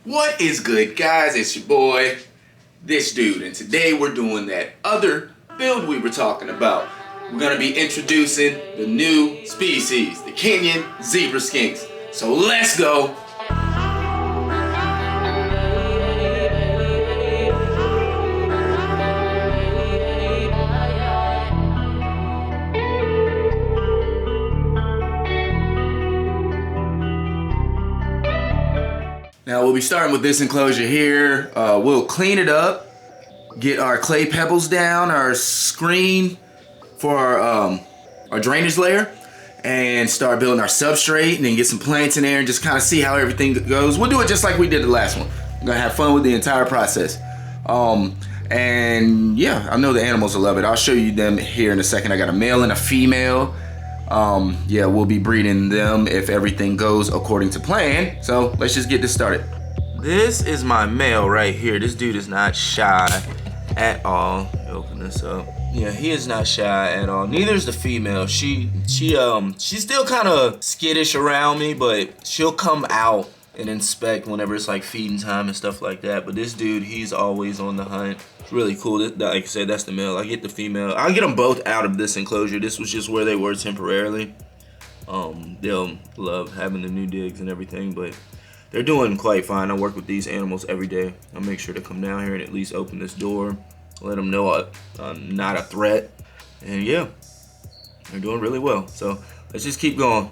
What is good, guys? It's your boy, this dude, and today we're doing that other build we were talking about. We're gonna be introducing the new species, the Kenyan Zebra Skinks. So let's go. Now we'll be starting with this enclosure here. We'll clean it up, get our clay pebbles down, our screen for our drainage layer, and start building our substrate, and then get some plants in there and just kind of see how everything goes. We'll do it just like we did the last one. We're gonna have fun with the entire process. And yeah, I know the animals will love it. I'll show you them here in a second. I got a male and a female. Yeah, we'll be breeding them if everything goes according to plan. So let's just get this started. This is my male right here. This dude is not shy at all. Open this up. Yeah, he is not shy at all. Neither is the female. She's still kind of skittish around me, but she'll come out and inspect whenever it's like feeding time and stuff like that. But this dude, he's always on the hunt. It's really cool. Like I said, that's the male. I get the female. I'll get them both out of this enclosure. This was just where they were temporarily. They'll love having the new digs and everything, but they're doing quite fine. I work with these animals every day. I make sure to come down here and at least open this door, let them know I'm not a threat. And yeah, they're doing really well. So let's just keep going.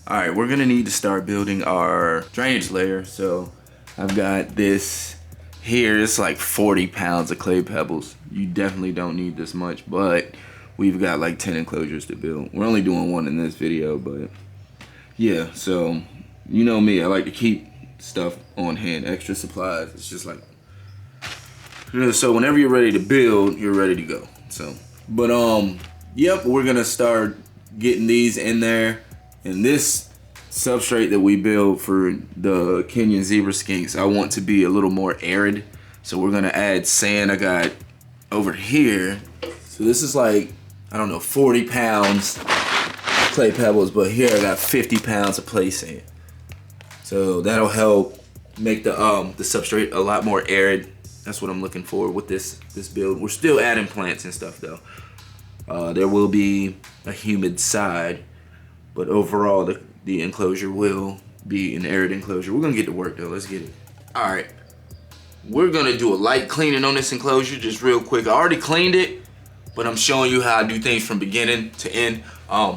All right, we're gonna need to start building our drainage layer. So I've got this here. It's like 40 pounds of clay pebbles. You definitely don't need this much, but we've got like 10 enclosures to build. We're only doing one in this video, but yeah, so you know me, I like to keep stuff on hand, extra supplies. It's just like, you know, so whenever you're ready to build, you're ready to go. So, but yep, we're gonna start getting these in there. And this substrate that we build for the Kenyan Zebra Skinks, I want to be a little more arid. So we're gonna add sand. I got over here. So this is like, I don't know, 40 pounds clay pebbles, but here I got 50 pounds of play sand. So that'll help make the substrate a lot more arid. That's what I'm looking for with this build. We're still adding plants and stuff though. There will be a humid side, but overall the enclosure will be an arid enclosure. We're gonna get to work though, let's get it. All right, we're gonna do a light cleaning on this enclosure just real quick. I already cleaned it, but I'm showing you how I do things from beginning to end.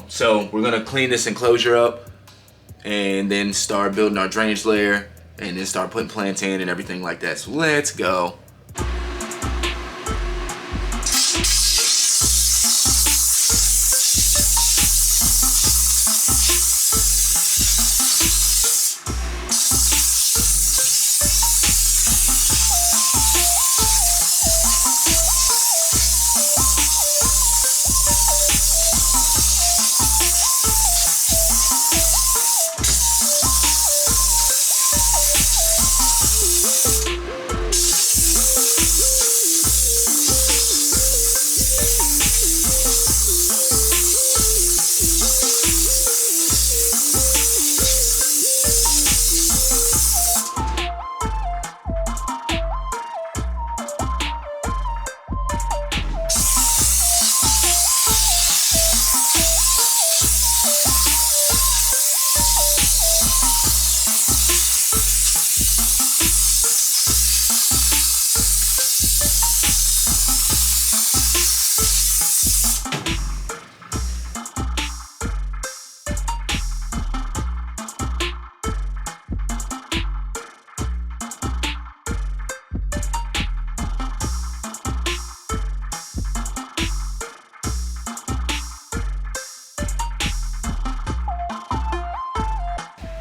So we're gonna clean this enclosure up and then start building our drainage layer and then start putting plants in and everything like that. So let's go.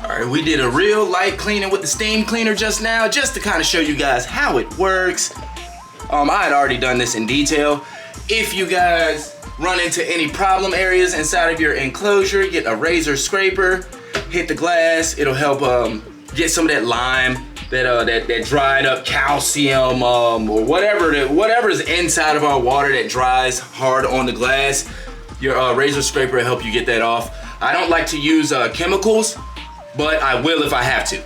Alright, we did a real light cleaning with the steam cleaner just now, just to kind of show you guys how it works. I had already done this in detail. If you guys run into any problem areas inside of your enclosure, get a razor scraper, hit the glass. It'll help get some of that lime, that dried up calcium, or whatever is inside of our water that dries hard on the glass. Your razor scraper will help you get that off. I don't like to use chemicals, but I will if I have to.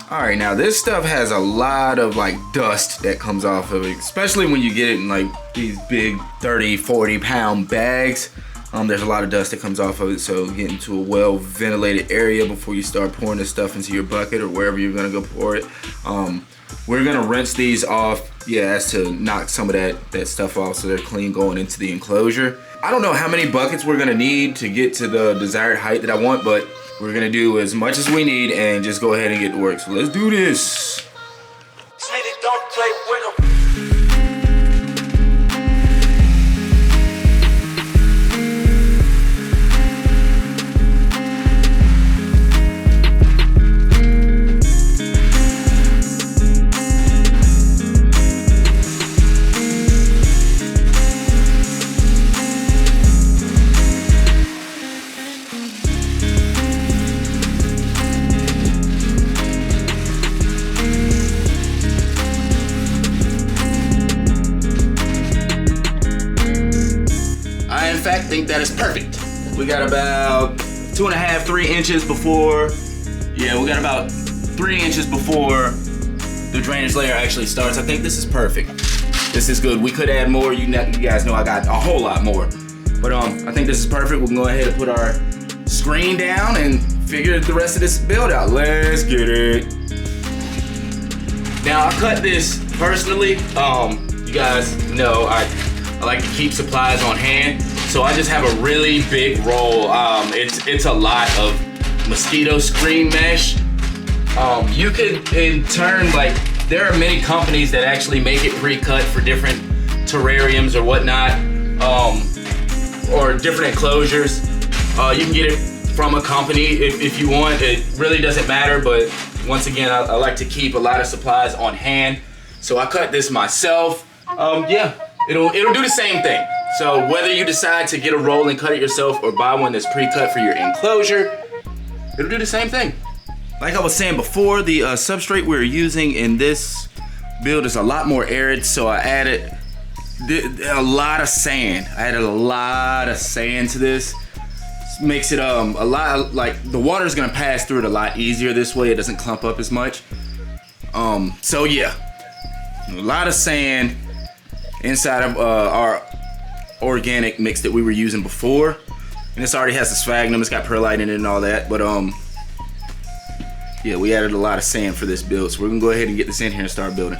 All right, now this stuff has a lot of like dust that comes off of it, especially when you get it in like these big 30, 40 pound bags. There's a lot of dust that comes off of it, so get into a well ventilated area before you start pouring this stuff into your bucket or wherever you're gonna go pour it. We're gonna rinse these off, as to knock some of that stuff off so they're clean going into the enclosure. I don't know how many buckets we're gonna need to get to the desired height that I want, but we're gonna do as much as we need and just go ahead and get to work. So let's do this. Don't play with them. I think that is perfect. We got about 2.5, 3 inches before, we got about 3 inches before the drainage layer actually starts. I think this is perfect. This is good. We could add more. You guys know I got a whole lot more. But I think this is perfect. We can go ahead and put our screen down and figure the rest of this build out. Let's get it. Now I cut this personally. You guys know I like to keep supplies on hand. So I just have a really big roll. It's a lot of mosquito screen mesh. You could in turn, like, there are many companies that actually make it pre-cut for different terrariums or whatnot, or different enclosures. You can get it from a company if you want. It really doesn't matter, but once again, I like to keep a lot of supplies on hand. So I cut this myself. It'll do the same thing. So whether you decide to get a roll and cut it yourself or buy one that's pre-cut for your enclosure, it'll do the same thing. Like I was saying before, the substrate we're using in this build is a lot more arid, so I added a lot of sand. I added a lot of sand to this. This makes it a lot, like, the water is gonna pass through it a lot easier this way. It doesn't clump up as much. So yeah, a lot of sand inside of our organic mix that we were using before, and this already has the sphagnum. It's got perlite in it and all that, but we added a lot of sand for this build, so we're gonna go ahead and get this in here and start building.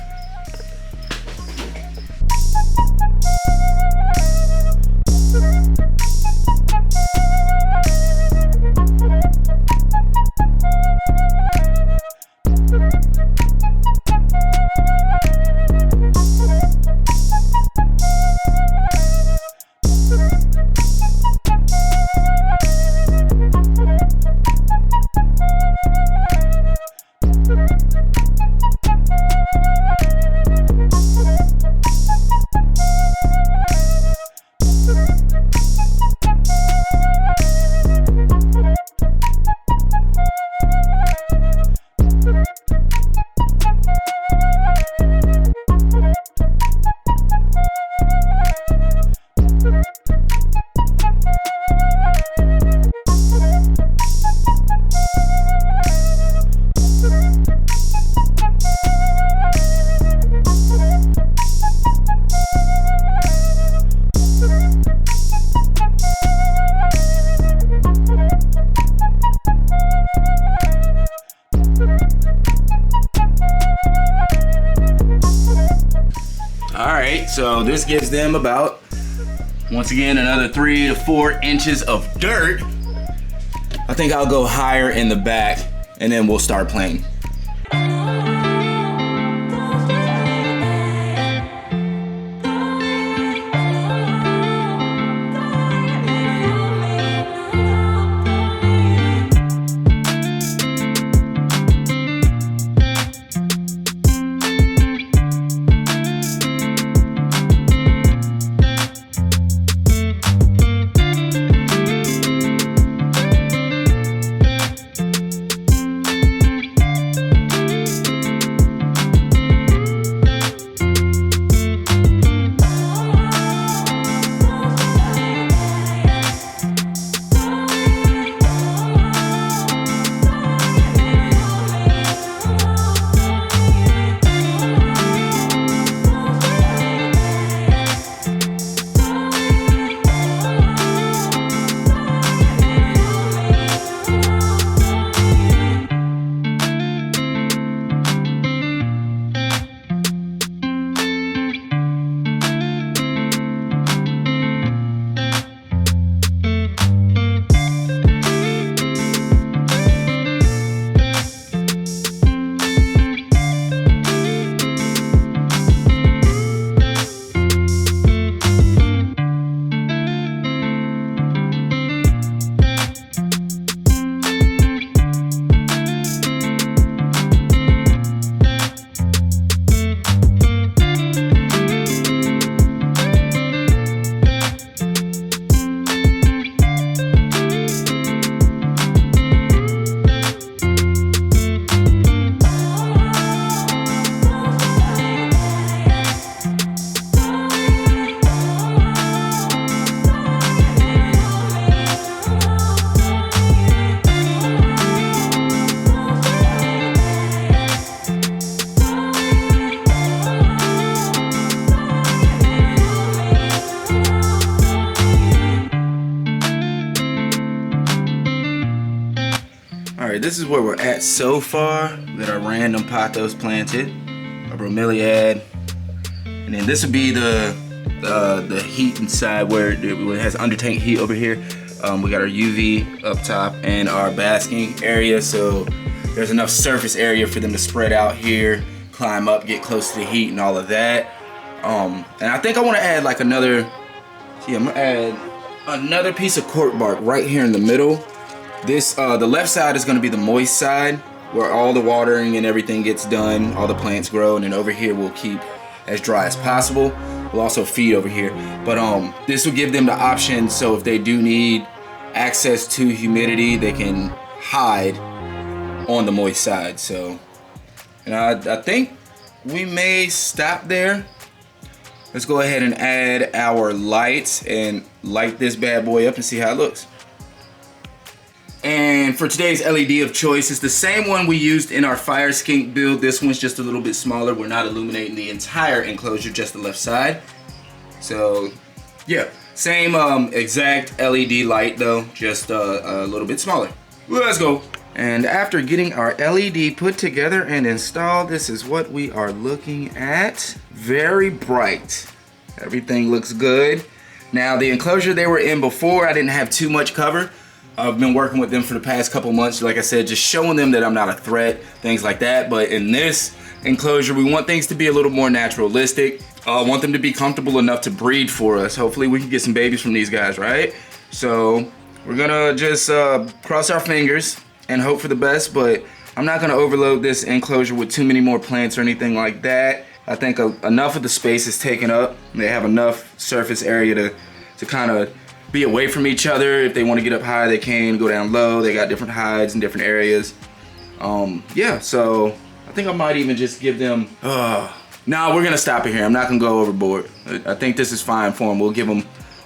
So this gives them about, once again, another 3 to 4 inches of dirt. I think I'll go higher in the back and then we'll start playing. this is where we're at so far. We got our random pothos planted, a bromeliad, and then this would be the heat inside where it has under tank heat over here. We got our UV up top and our basking area, so there's enough surface area for them to spread out here, climb up, get close to the heat and all of that. And I think I want to add like another, I'm gonna add another piece of cork bark right here in the middle. This, the left side is gonna be the moist side where all the watering and everything gets done, all the plants grow, and then over here we'll keep as dry as possible. We'll also feed over here. But this will give them the option, so if they do need access to humidity, they can hide on the moist side. So, and I think we may stop there. Let's go ahead and add our lights and light this bad boy up and see how it looks. And for today's LED of choice, it's the same one we used in our fire skink build. This one's just a little bit smaller. We're not illuminating the entire enclosure, just the left side. So yeah, same exact LED light though, just a little bit smaller. Let's go. And after getting our LED put together and installed, this is what we are looking at. Very bright. Everything looks good. Now the enclosure they were in before, I didn't have too much cover. I've been working with them for the past couple months, like I said, just showing them that I'm not a threat, things like that. But in this enclosure, we want things to be a little more naturalistic. Want them to be comfortable enough to breed for us. Hopefully we can get some babies from these guys, right? So we're gonna just cross our fingers and hope for the best, but I'm not gonna overload this enclosure with too many more plants or anything like that. I think enough of the space is taken up. They have enough surface area to kind of be away from each other. If they want to get up high, they can. Go down low. They got different hides in different areas. Yeah, so I think I might even just give them, nah, we're gonna stop it here. I'm not gonna go overboard. I think this is fine for them. We'll give them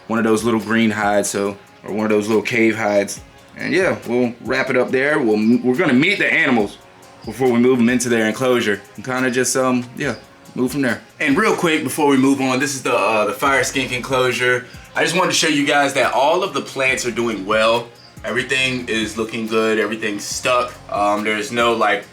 one of those little green hides, or one of those little cave hides. And yeah, we'll wrap it up there. We're gonna meet the animals before we move them into their enclosure and kind of just, yeah, move from there. And real quick before we move on, this is the fire skink enclosure. I just wanted to show you guys that all of the plants are doing well. Everything is looking good. Everything's stuck. There's no like,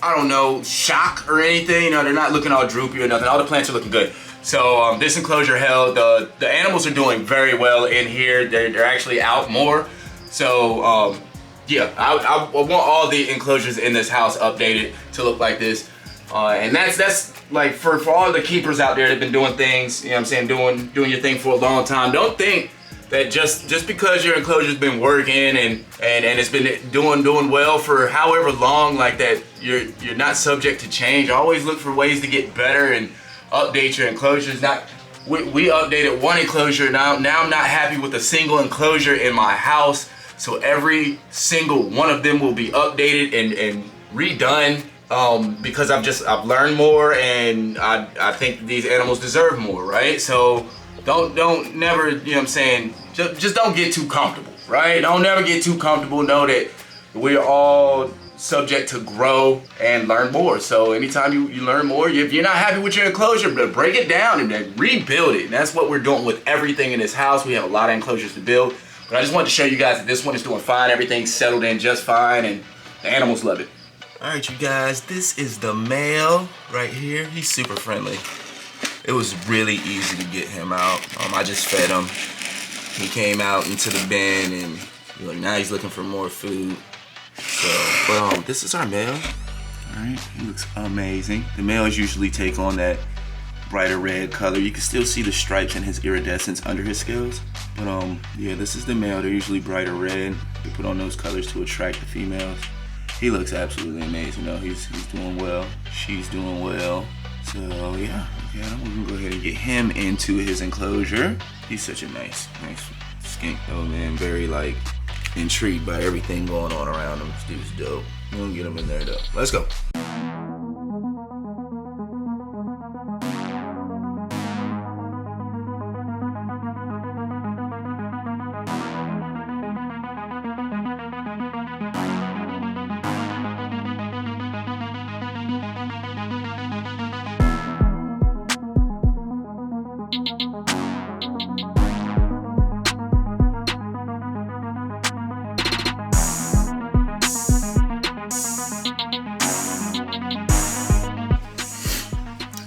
I don't know, shock or anything. You know, they're not looking all droopy or nothing. All the plants are looking good. So this enclosure held. The animals are doing very well in here. They're actually out more. So yeah, I want all the enclosures in this house updated to look like this. And that's like for all the keepers out there that have been doing things, you know what I'm saying, doing your thing for a long time. Don't think that just because your enclosure's been working and it's been doing well for however long, like that you're not subject to change. Always look for ways to get better and update your enclosures. We updated one enclosure. Now I'm not happy with a single enclosure in my house. So every single one of them will be updated and redone. Because I've learned more, and I think these animals deserve more, right? So don't never, you know what I'm saying, just don't get too comfortable, right? Don't never get too comfortable. Know that we're all subject to grow and learn more. So anytime you learn more, if you're not happy with your enclosure, break it down and then rebuild it. And that's what we're doing with everything in this house. We have a lot of enclosures to build, but I just wanted to show you guys that this one is doing fine. Everything's settled in just fine, and the animals love it. All right, you guys, this is the male right here. He's super friendly. It was really easy to get him out. I just fed him. He came out into the bin, and like, now he's looking for more food. So, but this is our male. All right, he looks amazing. The males usually take on that brighter red color. You can still see the stripes and his iridescence under his scales. But yeah, this is the male. They're usually brighter red. They put on those colors to attract the females. He looks absolutely amazing though. He's doing well. She's doing well. So yeah, we're gonna go ahead and get him into his enclosure. He's such a nice skink though, man. Very like intrigued by everything going on around him. This dude's dope. We're gonna get him in there though. Let's go.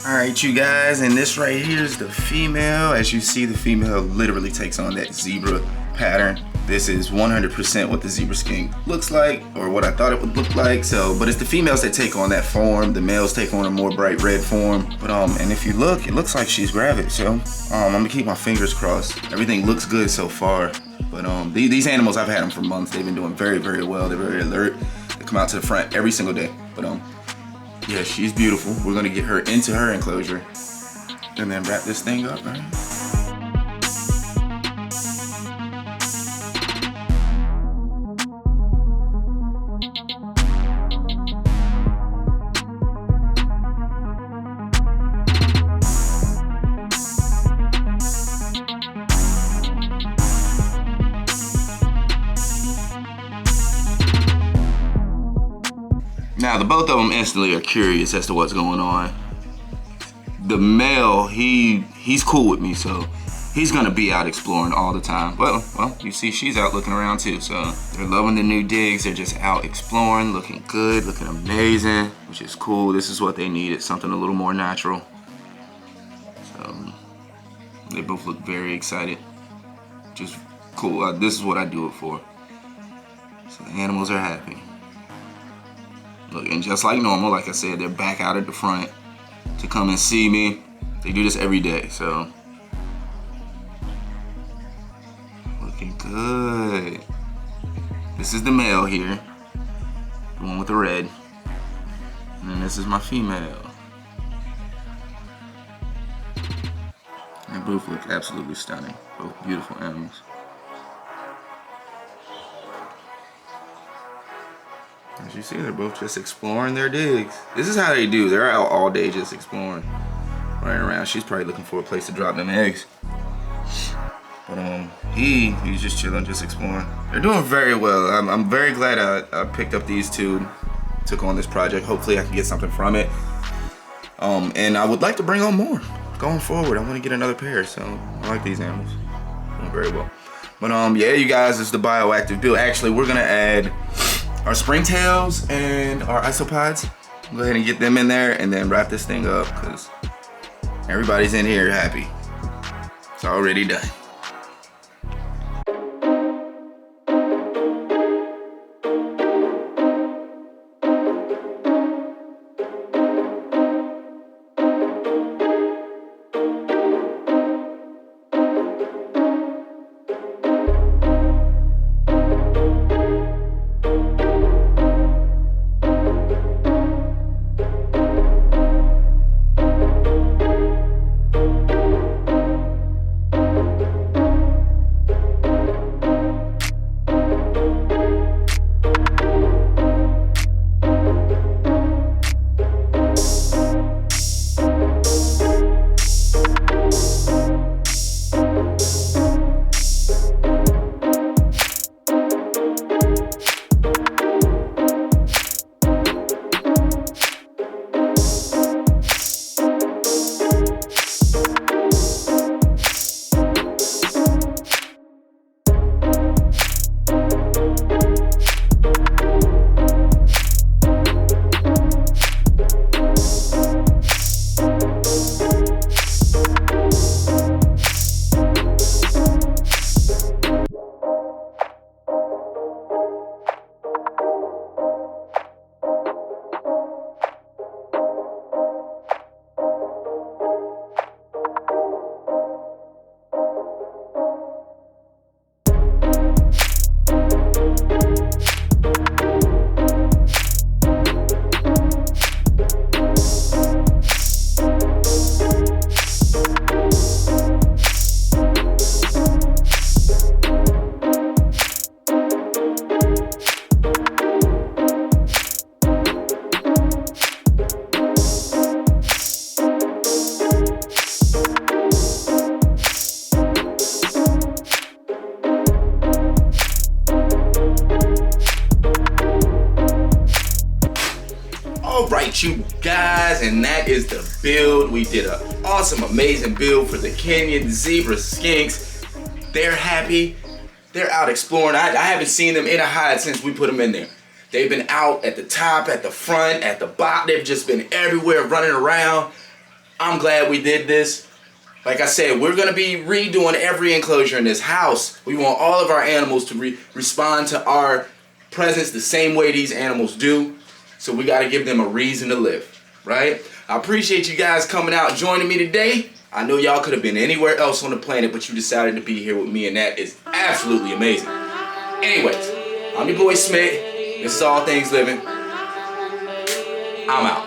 All right, you guys, and this right here is the female. As you see, the female literally takes on that zebra pattern. This is 100% what the zebra skink looks like, or what I thought it would look like. So, but it's the females that take on that form. The males take on a more bright red form. But and if you look, it looks like she's gravid. So I'm gonna keep my fingers crossed. Everything looks good so far. But these animals, I've had them for months. They've been doing very, very well. They're very alert. They come out to the front every single day. But yeah, she's beautiful. We're gonna get her into her enclosure and then wrap this thing up, right? Now, the both of them instantly are curious as to what's going on. The male, he's cool with me, so he's gonna be out exploring all the time. Well, you see she's out looking around too, so they're loving the new digs. They're just out exploring, looking good, looking amazing, which is cool. This is what they needed, something a little more natural. So they both look very excited, just cool. This is what I do it for. So the animals are happy. Look, and just like normal, like I said, they're back out at the front to come and see me. They do this every day, so. Looking good. This is the male here, the one with the red. And then this is my female. They both look absolutely stunning. Both beautiful animals. As you see, they're both just exploring their digs. This is how they do. They're out all day just exploring, running around. She's probably looking for a place to drop them eggs. But he's just chilling, just exploring. They're doing very well. I'm very glad I picked up these two, took on this project. Hopefully I can get something from it. And I would like to bring on more going forward. I want to get another pair, so I like these animals. Doing very well. But yeah, you guys, this is the Bioactive build. Actually, we're gonna add our springtails and our isopods. Go ahead and get them in there and then wrap this thing up because everybody's in here happy. It's already done. Alright, you guys, and that is the build. We did an awesome, amazing build for the Kenyan Zebra Skinks. They're happy. They're out exploring. I haven't seen them in a hide since we put them in there. They've been out at the top, at the front, at the bottom. They've just been everywhere running around. I'm glad we did this. Like I said, we're going to be redoing every enclosure in this house. We want all of our animals to respond to our presence the same way these animals do. So we got to give them a reason to live, right? I appreciate you guys coming out and joining me today. I know y'all could have been anywhere else on the planet, but you decided to be here with me, and that is absolutely amazing. Anyways, I'm your boy Smith. This is All Things Living. I'm out.